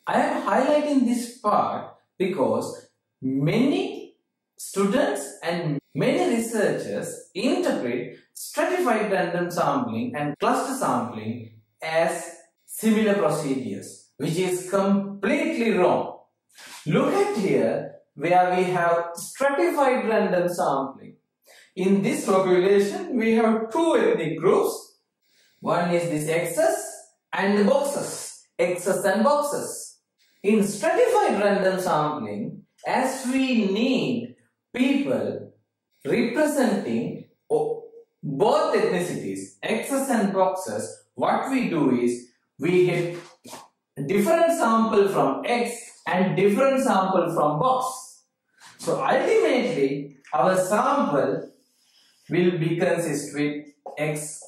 I am highlighting this part because many students and many researchers interpret stratified random sampling and cluster sampling as similar procedures, which is completely wrong. Look at here where we have stratified random sampling. In this population, we have two ethnic groups. One is this X's and the boxes, X's and boxes. In stratified random sampling, as we need people representing both ethnicities, X's and boxes, what we do is we get different sample from X and different sample from box. So ultimately, our sample will be consist with X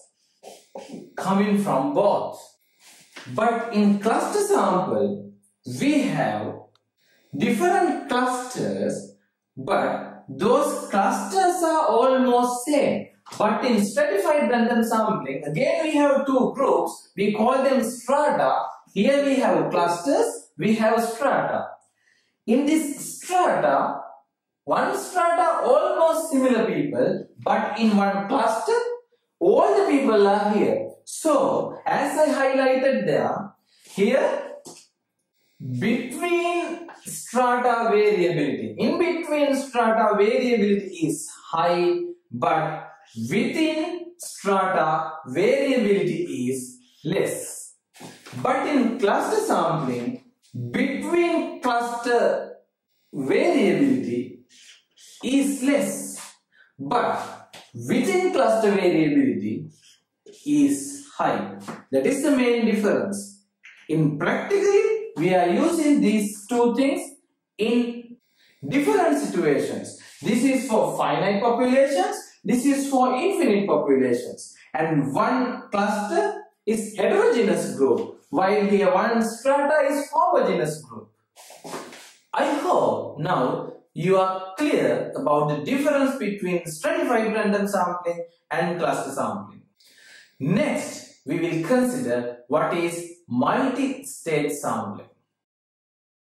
coming from both. But in cluster sample, we have different clusters, but those clusters are almost same. But in stratified random sampling, again we have two groups, we call them strata. Here we have clusters, we have strata. In this strata, one strata almost similar people, but in one cluster, all the people are here. So, as I highlighted there, here, between strata variability, in between strata variability is high, but within strata variability is less. But in cluster sampling, between cluster variability is less, but within cluster variability is high. That is the main difference. In practically, we are using these two things in different situations. This is for finite populations, this is for infinite populations. And one cluster is heterogeneous group, while here one strata is homogeneous group. I hope now you are clear about the difference between stratified random sampling and cluster sampling. Next, we will consider what is multi-stage sampling.